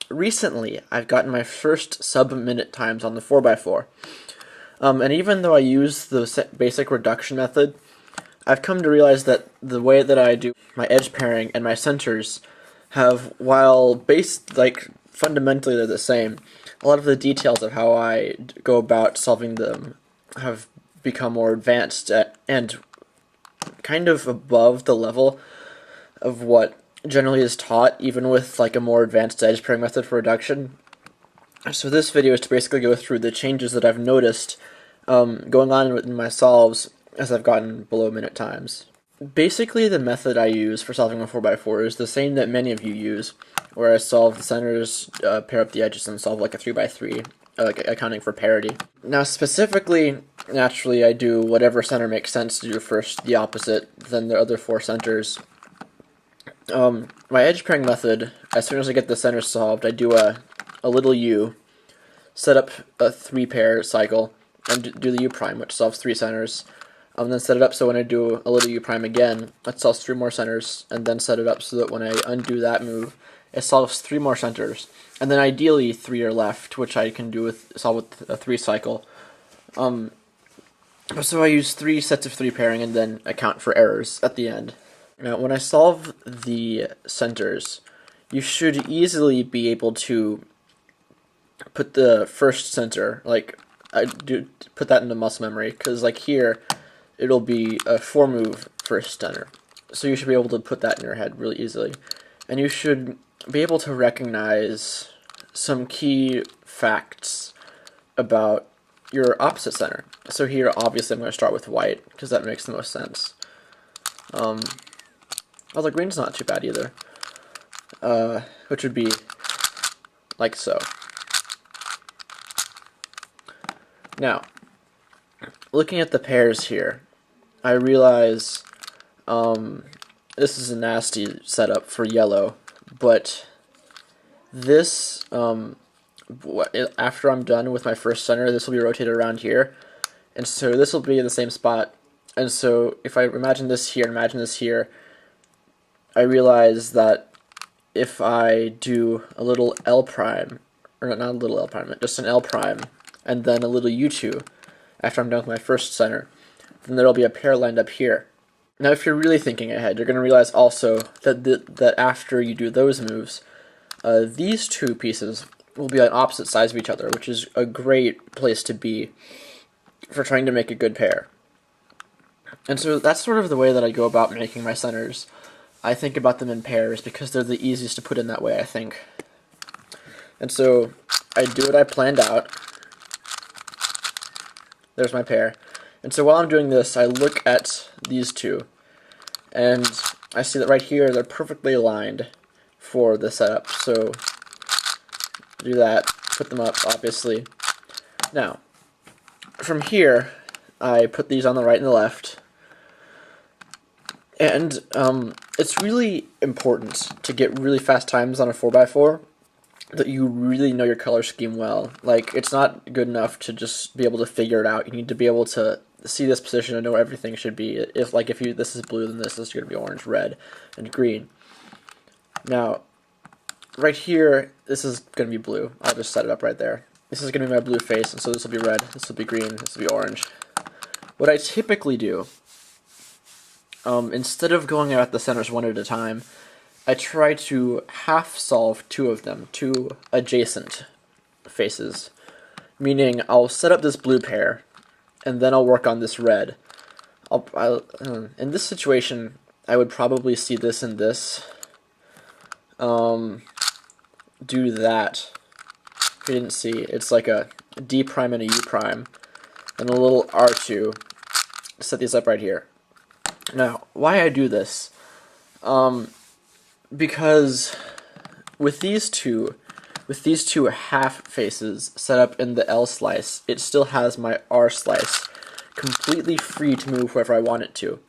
recently I've gotten my first sub-minute times on the 4x4. And even though I use the basic reduction method, I've come to realize that the way that I do my edge pairing and my centers have, while fundamentally they're the same, a lot of the details of how I go about solving them have become more advanced and kind of above the level of what generally is taught, even with like a more advanced edge pairing method for reduction. So this video is to basically go through the changes that I've noticed going on in my solves as I've gotten below minute times. Basically, the method I use for solving a 4x4 is the same that many of you use, where I solve the centers, pair up the edges, and solve like a 3x3, accounting for parity. Now, specifically, naturally, I do whatever center makes sense to do first, the opposite, then the other four centers. My edge pairing method, as soon as I get the center solved, I do a little u, set up a 3-pair cycle, and do the u prime, which solves 3 centers. Then set it up so when I do a little u prime again, it solves 3 more centers, and then set it up so that when I undo that move, it solves 3 more centers. And then ideally 3 are left, which I can solve with a 3 cycle. So I use 3 sets of 3 pairing and then account for errors at the end. Now, when I solve the centers, you should easily be able to put the first center, put that into muscle memory, because like here, it'll be a 4-move first center. So you should be able to put that in your head really easily. And you should be able to recognize some key facts about your opposite center. So here, obviously, I'm going to start with white, because that makes the most sense. Although green's not too bad either. Which would be like so. Now, looking at the pairs here, I realize this is a nasty setup for yellow, but this, after I'm done with my first center, this will be rotated around here, and so this will be in the same spot. And so if I imagine this here, I realize that if I do a little L prime, or not a little L prime, just an L prime, and then a little U2 after I'm done with my first center, then there'll be a pair lined up here. Now, if you're really thinking ahead, you're going to realize also that after you do those moves, these two pieces will be on opposite sides of each other, which is a great place to be for trying to make a good pair. And so that's sort of the way that I go about making my centers. I think about them in pairs because they're the easiest to put in that way, I think. And so I do what I planned out. There's my pair. And so while I'm doing this, I look at these two, and I see that right here they're perfectly aligned for the setup. So do that, put them up, obviously. Now, from here, I put these on the right and the left, and it's really important to get really fast times on a 4x4 that you really know your color scheme well. Like, it's not good enough to just be able to figure it out. You need to be able to see this position and know where everything should be. If this is blue, then this is going to be orange, red, and green. Now, right here, this is going to be blue. I'll just set it up right there. This is going to be my blue face, and so this will be red, this will be green, this will be orange. What I typically do, instead of going out the centers one at a time, I try to half solve 2 of them, 2 adjacent faces. Meaning, I'll set up this blue pair, and then I'll work on this red. In this situation, I would probably see this and this. Do that. If you didn't see, it's like a D prime and a U prime, and a little R2. Set these up right here. Now, why I do this? Because with these two half faces set up in the L slice, it still has my R slice completely free to move wherever I want it to.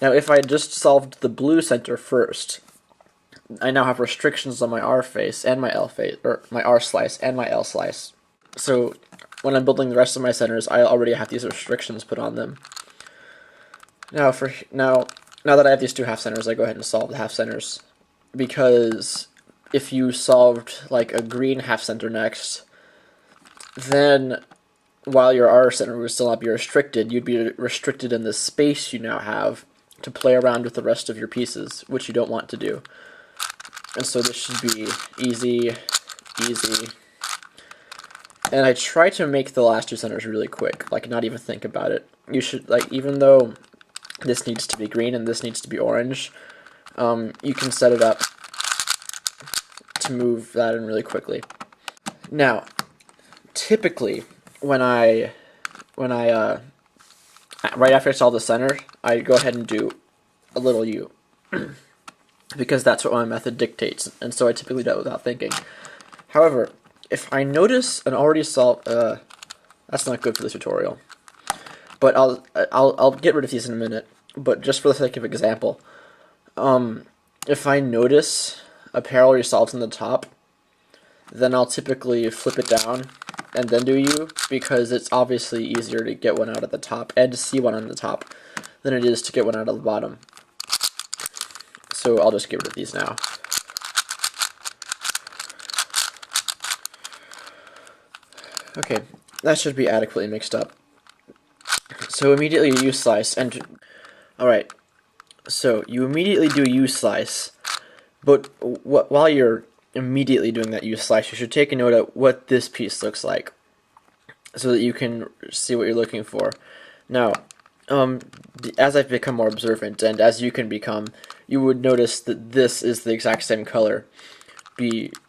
Now, if I just solved the blue center first, I now have restrictions on my R face and my L face, or my R slice and my L slice. So when I'm building the rest of my centers, I already have these restrictions put on them. Now that I have these 2 half centers, I go ahead and solve the half centers, because if you solved like a green half center next, then while your R center would still not be restricted, you'd be restricted in the space you now have to play around with the rest of your pieces, which you don't want to do. And so this should be easy, easy. And I try to make the last two centers really quick, like not even think about it. You should, like, even though this needs to be green and this needs to be orange, you can set it up to move that in really quickly. Now, typically, when I right after I solve the center, I go ahead and do a little U. Because that's what my method dictates, and so I typically do it without thinking. However, if I notice an already solved, that's not good for this tutorial. But I'll get rid of these in a minute. But just for the sake of example, if I notice a pair already solved on the top, then I'll typically flip it down and then do U, because it's obviously easier to get one out at the top and to see one on the top than it is to get one out of the bottom. So I'll just get rid of these now. Okay, that should be adequately mixed up. So immediately you slice, and alright, so you immediately do U slice, but while you're immediately doing that U slice, you should take a note of what this piece looks like, so that you can see what you're looking for. Now, as I've become more observant, and as you can become, you would notice that this is the exact same color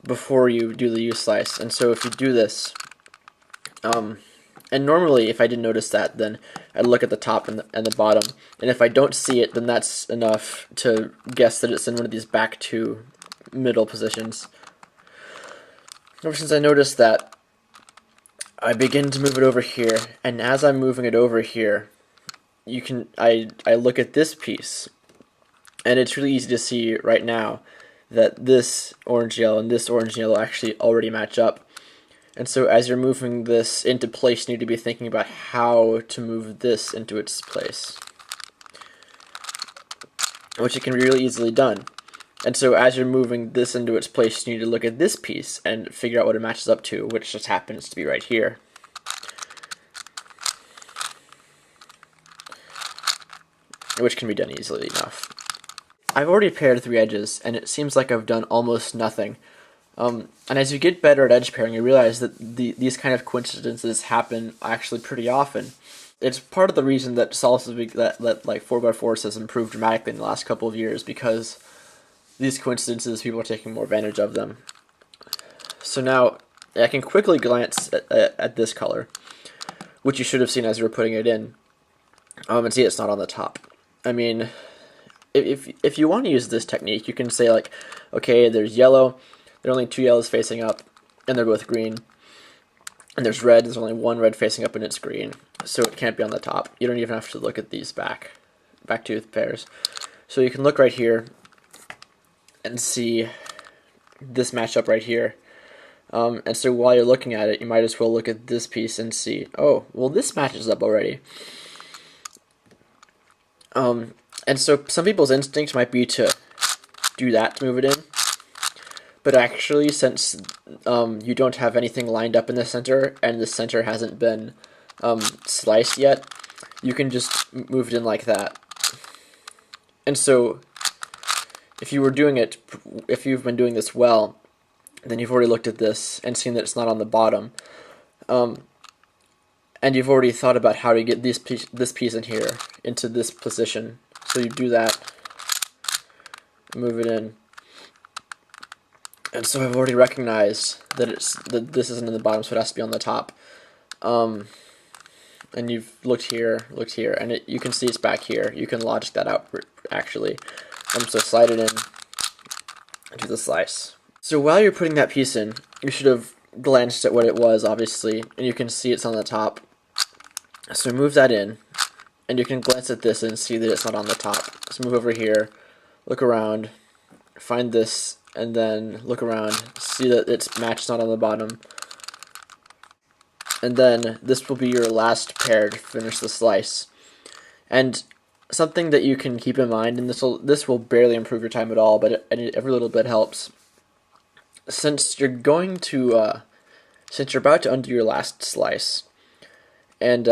before you do the U slice. And so if you do this, and normally if I didn't notice that, then I'd look at the top and the bottom, and if I don't see it, then that's enough to guess that it's in one of these back two middle positions. Ever since I noticed that, I begin to move it over here, and as I'm moving it over here, I look at this piece, and it's really easy to see right now that this orange yellow and this orange yellow actually already match up. And so as you're moving this into place, you need to be thinking about how to move this into its place, which it can be really easily done. And so as you're moving this into its place, you need to look at this piece and figure out what it matches up to, which just happens to be right here. Which can be done easily enough. I've already paired 3 edges, and it seems like I've done almost nothing. And as you get better at edge pairing, you realize that these kind of coincidences happen actually pretty often. It's part of the reason that that like 4x4s has improved dramatically in the last couple of years, because these coincidences, people are taking more advantage of them. So now I can quickly glance at this color, which you should have seen as you were putting it in, and see it's not on the top. I mean, if you want to use this technique, you can say like, okay, there's yellow, there are only 2 yellows facing up, and they're both green. And there's red, there's only 1 red facing up, and it's green, so it can't be on the top. You don't even have to look at these back tooth pairs. So you can look right here and see this matchup right here. And so while you're looking at it, you might as well look at this piece and see, oh, well, this matches up already. And so some people's instinct might be to do that to move it in. But actually, since you don't have anything lined up in the center, and the center hasn't been sliced yet, you can just move it in like that. And so, if you've been doing this well, then you've already looked at this and seen that it's not on the bottom. And you've already thought about how to get this piece in here into this position. So you do that, move it in. And so I've already recognized that this isn't in the bottom, so it has to be on the top. And you've looked here, and you can see it's back here. You can logic that out, actually. So slide it in, and do the slice. So while you're putting that piece in, you should have glanced at what it was, obviously, and you can see it's on the top. So move that in, and you can glance at this and see that it's not on the top. So move over here, look around, find this, and then look around, see that it's matched not on the bottom. And then this will be your last pair to finish the slice. And something that you can keep in mind, and this will barely improve your time at all, but every little bit helps, since you're going to since you're about to undo your last slice, and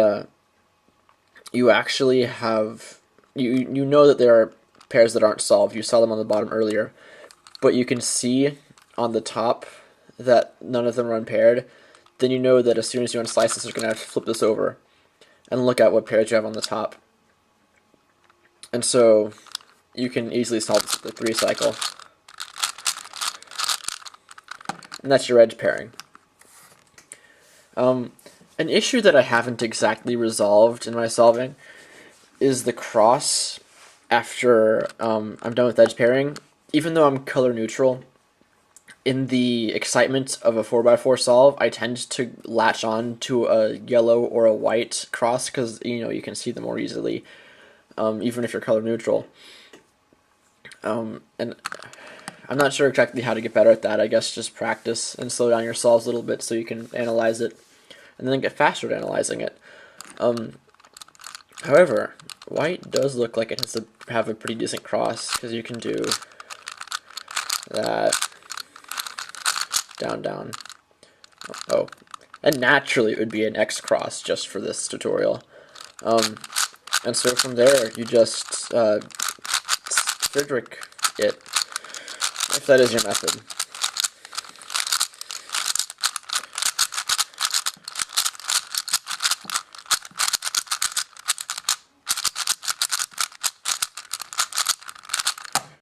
you actually have you know that there are pairs that aren't solved. You saw them on the bottom earlier, but you can see on the top that none of them are unpaired. Then you know that as soon as you unslice this, you're going to have to flip this over and look at what pairs you have on the top. And so you can easily solve this with the 3 cycle. And that's your edge pairing. An issue that I haven't exactly resolved in my solving is the cross after I'm done with edge pairing. Even though I'm color neutral, in the excitement of a 4x4 solve, I tend to latch on to a yellow or a white cross because you can see them more easily, even if you're color neutral. And I'm not sure exactly how to get better at that. I guess just practice and slow down your solves a little bit so you can analyze it, and then get faster at analyzing it. However, white does look like it has to have a pretty decent cross because you can do that. Down, down. Oh, and naturally it would be an X cross just for this tutorial. And so from there, you just Friedrich it, if that is your method.